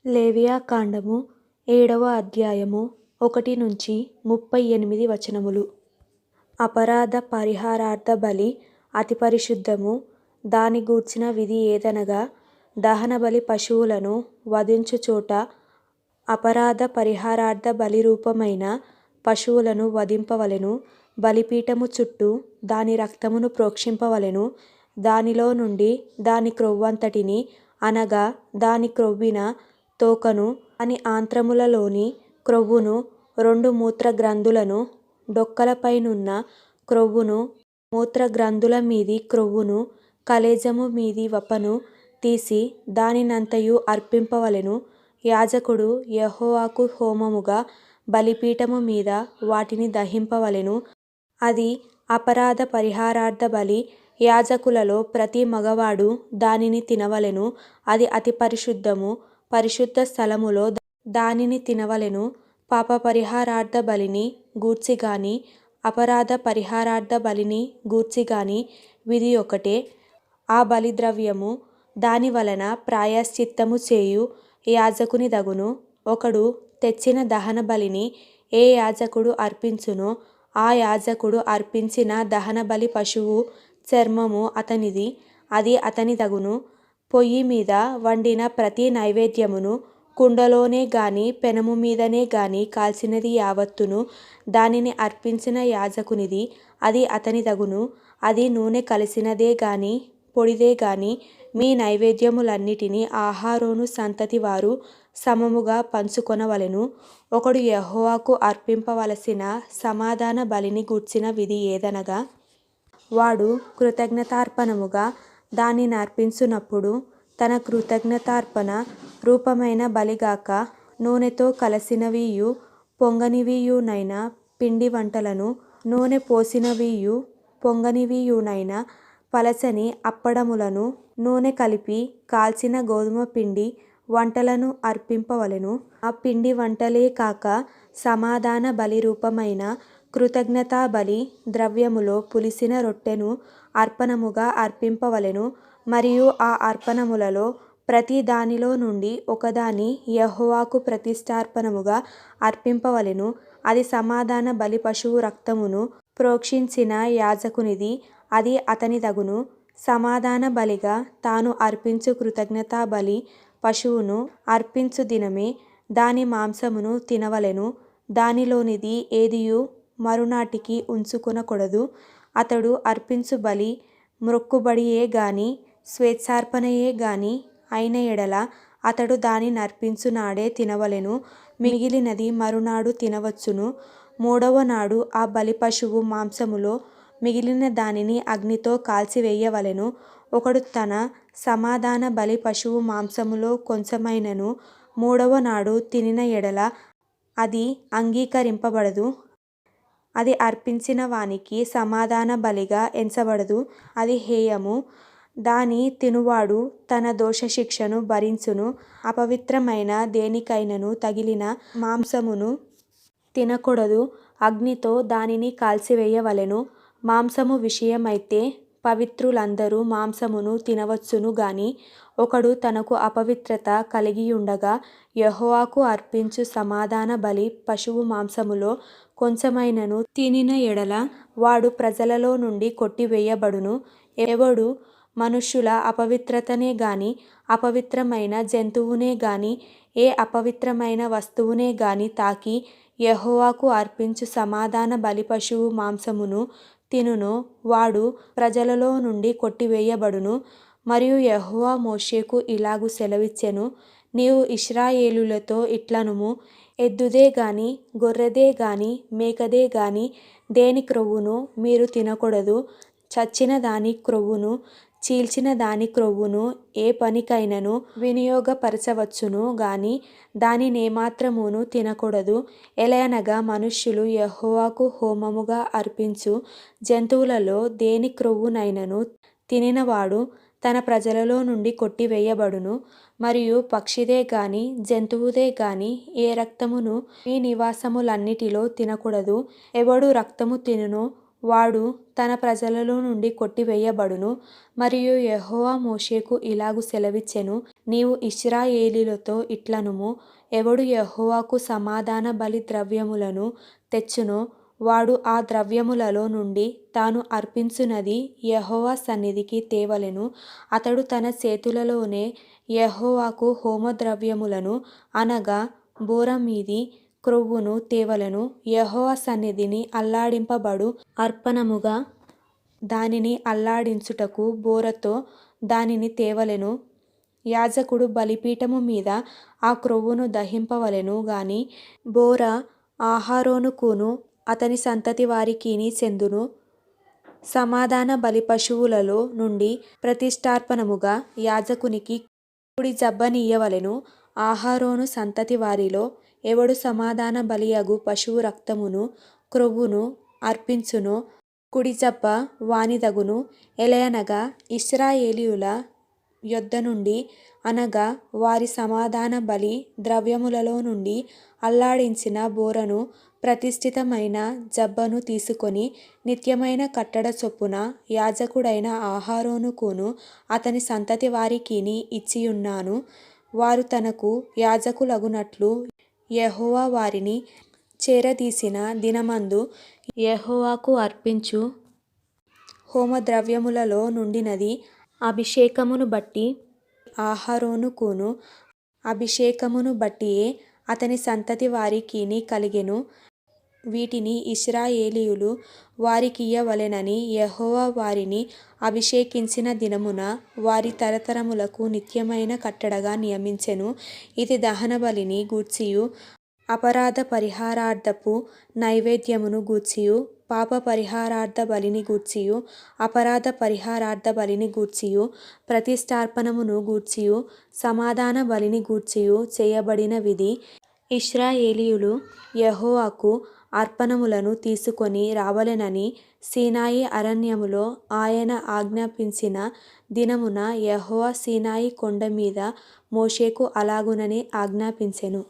లేవియాకాండము 7వ అధ్యాయము 1-38 వచనములు. అపరాధ పరిహారార్థ బలి అతి పరిశుద్ధము. దాని గూర్చిన విధి ఏదనగా, దహనబలి పశువులను వధించు చోట అపరాధ పరిహారార్థ బలిరూపమైన పశువులను వధింపవలెను. బలిపీఠము చుట్టూ దాని రక్తమును ప్రోక్షింపవలెను. దానిలో నుండి దాని క్రొవ్వంతటిని, అనగా దాని క్రొవ్విన తోకను, దాని ఆంత్రములలోని క్రొవ్వును, 2 మూత్రగ్రంథులను, డొక్కలపైనున్న క్రొవ్వును, మూత్రగ్రంథుల మీది క్రొవ్వును, కళేజము మీది వపను తీసి దానినంతయు అర్పింపవలెను. యాజకుడు యెహోవాకు హోమముగా బలిపీఠము మీద వాటిని దహింపవలెను. అది అపరాధ పరిహారార్థ బలి. యాజకులలో ప్రతి మగవాడు దానిని తినవలెను. అది అతి పరిశుద్ధము. పరిశుద్ధ స్థలములో దానిని తినవలెను. పాపపరిహారార్థ బలిని గూర్చిగాని అపరాధ పరిహారార్థ బలిని గూర్చిగాని విధి ఒకటే. ఆ బలిద్రవ్యము దాని వలన ప్రాయశ్చిత్తము చేయు యాజకుని దగును. ఒకడు తెచ్చిన దహన బలిని ఏ యాజకుడు అర్పించునో ఆ యాజకుడు అర్పించిన దహనబలి పశువు చర్మము అతనిది, అది అతని దగును. పొయ్యి మీద వండిన ప్రతి నైవేద్యమును, కుండలోనే గాని పెనము మీదనే గాని కాల్చినది యావత్తును దానిని అర్పించిన యాజకునిది, అది అతని దగును. అది నూనె కలిసినదే గాని పొడిదే గాని మీ నైవేద్యములన్నిటినీ అహరోను సంతతి వారు సమముగా పంచుకొనవలెను. ఒకడు యెహోవాకు అర్పింపవలసిన సమాధాన బలిని గూర్చిన విధి ఏదనగా, వాడు కృతజ్ఞతార్పణముగా దానినర్పించునప్పుడు తన కృతజ్ఞతార్పణ రూపమైన బలిగాక నూనెతో కలసినవియు పొంగనివియునైన పిండి వంటలను, నూనె పోసినవియు పొంగనివియునైన పలచని అప్పడములను, నూనె కలిపి కాల్చిన గోదుమ పిండి వంటలను అర్పింపవలెను. ఆ పిండి వంటలే కాక సమాధాన బలి రూపమైన కృతజ్ఞతాబలి ద్రవ్యములో పులిసిన రొట్టెను అర్పణముగా అర్పింపవలెను. మరియు ఆ అర్పణములలో ప్రతి దానిలో నుండి ఒకదాని యెహోవాకు ప్రతిష్ఠార్పణముగా అర్పింపవలెను. అది సమాధాన బలి పశువు రక్తమును ప్రోక్షించిన యాజకునిది, అది అతని దగును. సమాధాన బలిగా తాను అర్పించు కృతజ్ఞతాబలి పశువును అర్పించు దినమే దాని మాంసమును తినవలెను. దానిలోనిది ఏదియు మరునాటికి ఉంచుకొనకూడదు. అతడు అర్పించు బలి మ్రొక్కుబడియే గాని స్వేచ్ఛార్పణయే గాని అయిన ఎడల అతడు దానినర్పించు నాడే తినవలెను. మిగిలినది మరునాడు తినవచ్చును. 3వ నాడు ఆ బలి పశువు మాంసములో మిగిలిన దానిని అగ్నితో కాల్చివేయవలెను. ఒకడు తన సమాధాన బలి పశువు మాంసములో కొంచెమైనను 3వ నాడు తినిన ఎడల అది అంగీకరింపబడదు. అది అర్పించిన వానికి సమాధాన బలిగా ఎంచబడదు. అది హేయము. దాని తినువాడు తన దోషశిక్షను భరించును. అపవిత్రమైన దేనికైనను తగిలిన మాంసమును తినకూడదు. అగ్నితో దానిని కాల్చివేయవలెను. మాంసము విషయమైతే పవిత్రులందరూ మాంసమును తినవచ్చును గాని, ఒకడు తనకు అపవిత్రత కలిగియుండగా యెహోవాకు అర్పించు సమాధాన బలి పశువు మాంసములో కొంచెమైనను తినిన ఎడల వాడు ప్రజలలో నుండి కొట్టివేయబడును. ఎవడు మనుష్యుల అపవిత్రతనే గాని అపవిత్రమైన జంతువునే గాని ఏ అపవిత్రమైన వస్తువునే గాని తాకి యెహోవాకు అర్పించు సమాధాన బలి పశువు మాంసమును తినునో వాడు ప్రజలలో నుండి కొట్టివేయబడును. మరియు యెహోవా మోషేకు ఇలాగు సెలవిచ్చెను. నీవు ఇశ్రాయేలీయులతో ఇట్లనుము, ఎద్దుదే గాని గొర్రెదే గాని మేకదే గాని దేని క్రొవ్వును మీరు తినకూడదు. చచ్చిన దాని క్రొవ్వును చీల్చిన దాని క్రొవ్వును ఏ పనికైనను వినియోగపరచవచ్చును గాని దానినేమాత్రమును తినకూడదు. ఎలయనగా మనుష్యులు యెహోవాకు హోమముగా అర్పించు జంతువులలో దేని క్రొవ్వునైనను తినినవాడు తన ప్రజలలో నుండి కొట్టివేయబడును. మరియు పక్షిదే గాని జంతువుదే గాని ఏ రక్తమును మీ నివాసములన్నిటిలో తినకూడదు. ఎవడు రక్తము తినునో వాడు తన ప్రజలలో నుండి కొట్టివేయబడును. మరియు యెహోవా మోషేకు ఇలాగు సెలవిచ్చెను, నీవు ఇశ్రాయేలీయులతో ఇట్లనుము, ఎవడు యెహోవాకు సమాధాన బలి ద్రవ్యములను తెచ్చునో వాడు ఆ ద్రవ్యములలో నుండి తాను అర్పించునది యెహోవా సన్నిధికి తేవలెను. అతడు తన చేతులలోనే యెహోవాకు హోమద్రవ్యములను అనగా బోరమీది క్రొవ్వును తేవలెను. యెహోవా సన్నిధిని అల్లాడింపబడు అర్పణముగా దానిని అల్లాడించుటకు బోరతో దానిని తేవలెను. యాజకుడు బలిపీఠము మీద ఆ క్రొవ్వును దహింపవలెను గాని బోర అహరోనుకును అతని సంతతి వారికిని చెందును. సమాధాన బలి పశువులలో నుండి ప్రతిష్ఠార్పణముగా యాజకునికి కుడి జబ్బనియ్యవలెను. అహరోను సంతతి వారిలో ఎవడు సమాధాన బలియగు పశువు రక్తమును క్రొవ్వును అర్పించునో కుడి జబ్బ వానిదగును. ఎలయనగా ఇశ్రాయేలీయుల యొద్ద నుండి అనగా వారి సమాధాన బలి ద్రవ్యములలో నుండి అల్లాడించిన బోరను ప్రతిష్ఠితమైన జబ్బను తీసుకొని నిత్యమైన కట్టడ చొప్పున యాజకుడైన అహరోనుకును అతని సంతతి వారికిని ఇచ్చియున్నాను. వారు తనకు యాజకులగునట్లు యెహోవా వారిని చేరదీసిన దినమందు యెహోవాకు అర్పించు హోమద్రవ్యములలో నుండినది అభిషేకమును బట్టి అహరోనుకును అభిషేకమును బట్టియే అతని సంతతి వారికిని కలిగెను. వీటిని ఇశ్రాయేలీయులు వారికియ్యవలెనని యెహోవా వారిని అభిషేకించిన దినమున వారి తరతరములకు నిత్యమైన కట్టడగా నియమించెను. ఇది దహనబలిని గూర్చియు అపరాధ పరిహారార్థపు నైవేద్యమును గూర్చియు పాప పరిహారార్థ బలిని గూర్చియు అపరాధ పరిహారార్థ బలిని గూర్చియు ప్రతిష్ఠార్పణమును గూర్చియు సమాధాన బలిని గూర్చియు చేయబడిన విధి. ఇశ్రాయేలీయులు యెహోవాకు అర్పణములను తీసుకొని రావలెనని సీనాయి అరణ్యములో ఆయన ఆజ్ఞాపించిన దినమున యెహోవా సీనాయి కొండ మీద మోషేకు అలాగుననే ఆజ్ఞాపించెను.